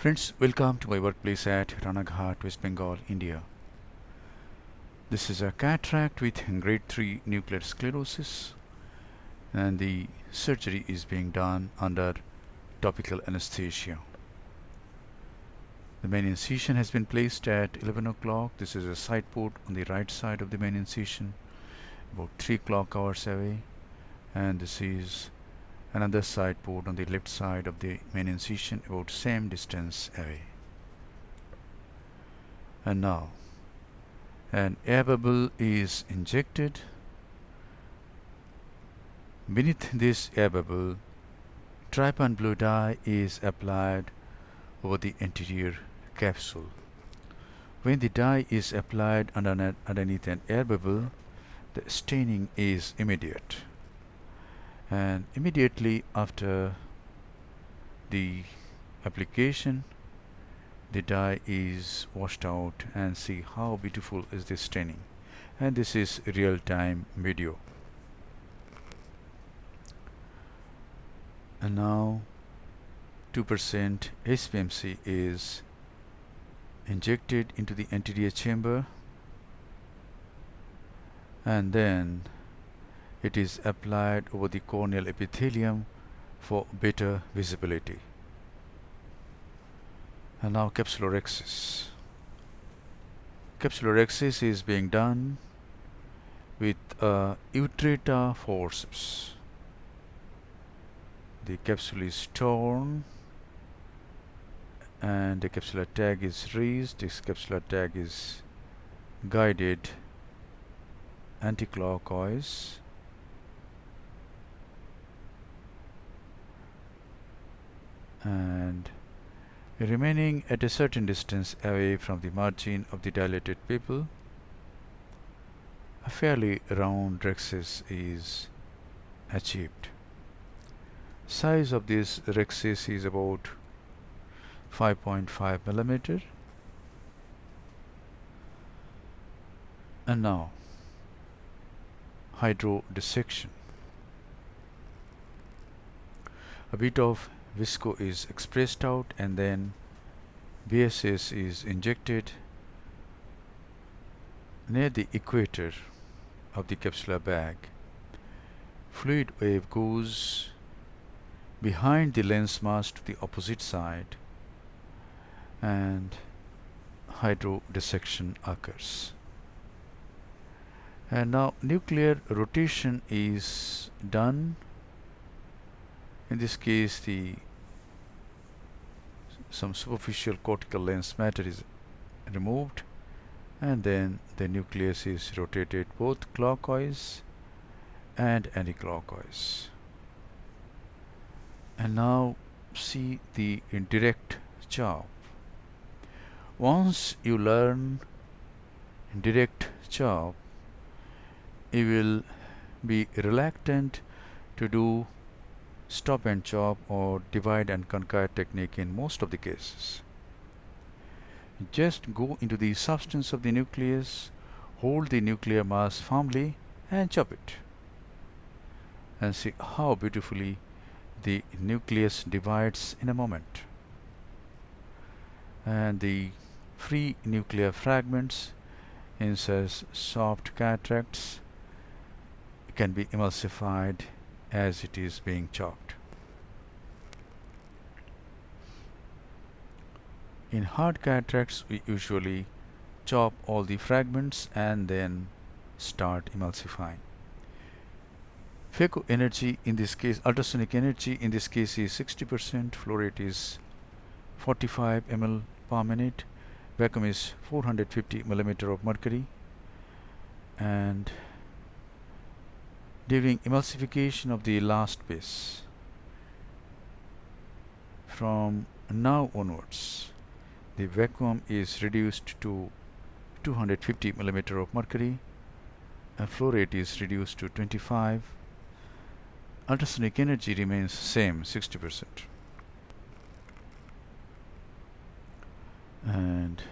Friends, welcome to my workplace at Ranaghat, West Bengal, India. This is a cataract with grade 3 nuclear sclerosis, and the surgery is being done under topical anesthesia. The main incision has been placed at 11 o'clock. This is a side port on the right side of the main incision, about 3 clock hours away, and this is another side port on the left side of the main incision, about same distance away. And now an air bubble is injected. Beneath this air bubble, trypan blue dye is applied over the anterior capsule. When the dye is applied underneath an air bubble, the staining is immediate. And immediately after the application, the dye is washed out, and see how beautiful is this staining. And this is real-time video. And now 2% HPMC is injected into the anterior chamber, and then it is applied over the corneal epithelium for better visibility. And now capsulorhexis. Capsulorhexis is being done with a Utrata forceps. The capsule is torn and the capsular tag is raised. This capsular tag is guided anti-clockwise, and remaining at a certain distance away from the margin of the dilated pupil. A fairly round rhexis is achieved. Size of this rhexis is about 5.5 millimeter. And now hydrodissection. A bit of visco is expressed out, and then BSS is injected near the equator of the capsular bag. Fluid wave goes behind the lens mask to the opposite side, and hydrodissection occurs. And now nuclear rotation is done. In this case, some superficial cortical lens matter is removed, and then the nucleus is rotated both clockwise and anti-clockwise. And now see the direct chop. Once you learn direct chop, you will be reluctant to do stop and chop or divide and conquer technique in most of the cases. Just go into the substance of the nucleus, hold the nuclear mass firmly and chop it, and see how beautifully the nucleus divides in a moment. And the free nuclear fragments in such soft cataracts can be emulsified as it is being chopped. In hard cataracts, we usually chop all the fragments and then start emulsifying. Phaco energy in this case, ultrasonic energy in this case is 60%, flow rate is 45 ml per minute, vacuum is 450 millimeter of mercury, and during emulsification of the last piece, from now onwards, the vacuum is reduced to 250 millimeter of mercury, and flow rate is reduced to 25. Ultrasonic energy remains same, 60%. And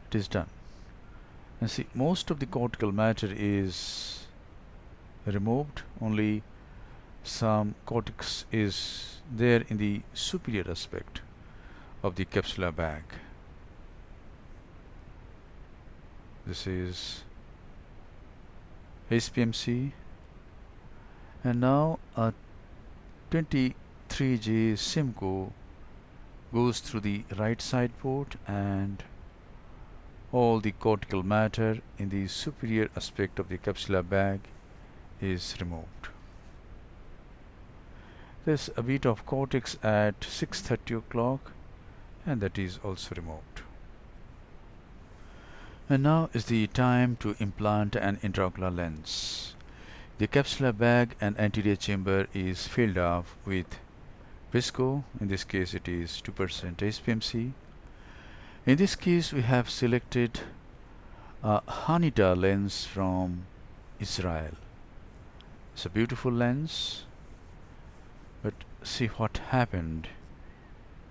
it is done. And see, most of the cortical matter is removed, only some cortex is there in the superior aspect of the capsular bag. This is HPMC, and now a 23G Simcoe goes through the right side port, and all the cortical matter in the superior aspect of the capsular bag is removed. There's a bit of cortex at 6:30 o'clock, and that is also removed. And now is the time to implant an intraocular lens. The capsular bag and anterior chamber is filled up with visco. In this case it is 2% HPMC. In this case we have selected a Haneda lens from Israel. It's a beautiful lens, but see what happened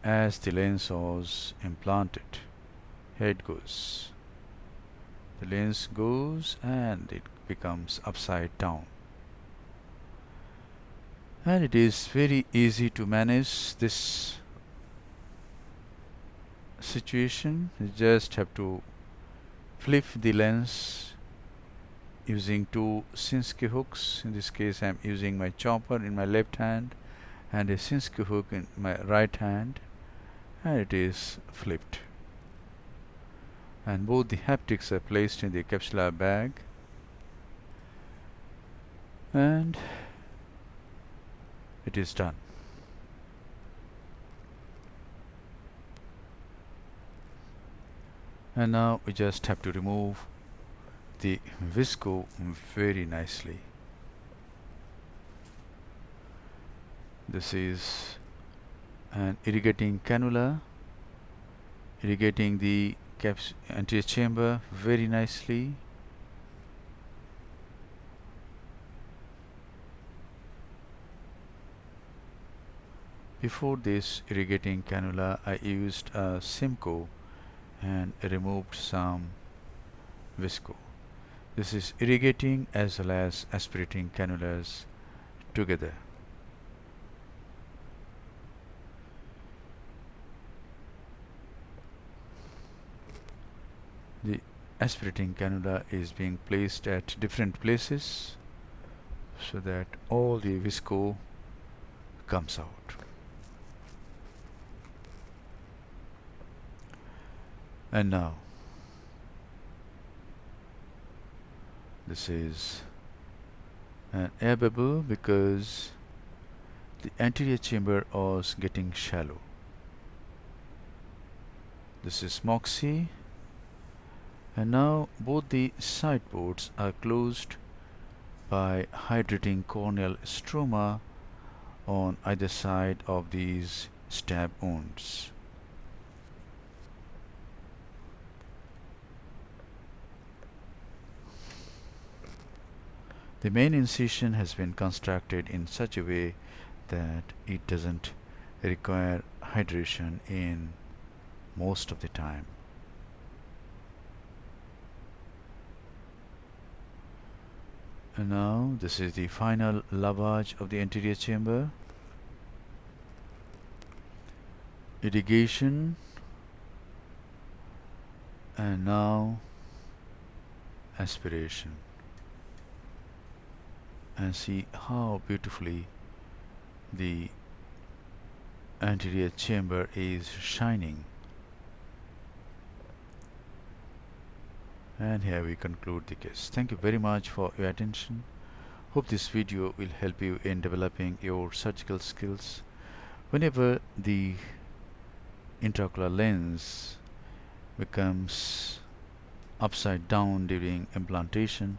as the lens was implanted. Here it goes. The lens goes and it becomes upside down. And it is very easy to manage this situation. You just have to flip the lens using two Sinskey hooks. In this case I am using my chopper in my left hand and a Sinskey hook in my right hand, and it is flipped. And both the haptics are placed in the capsular bag, and it is done. And now we just have to remove the visco very nicely. This is an irrigating cannula irrigating the anterior chamber very nicely. Before this irrigating cannula I used a Simcoe and removed some visco. This is irrigating as well as aspirating cannulas together. The aspirating cannula is being placed at different places so that all the visco comes out. And now this is an air bubble because the anterior chamber was getting shallow. This is MOXIE, and now both the side ports are closed by hydrating corneal stroma on either side of these stab wounds. The main incision has been constructed in such a way that it doesn't require hydration in most of the time. And now this is the final lavage of the anterior chamber. Irrigation, and now aspiration. And see how beautifully the anterior chamber is shining. And here we conclude the case. Thank you very much for your attention. Hope this video will help you in developing your surgical skills. Whenever the intraocular lens becomes upside down during implantation,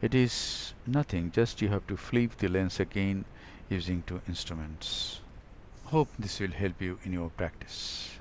it is nothing, just you have to flip the lens again using two instruments. Hope this will help you in your practice.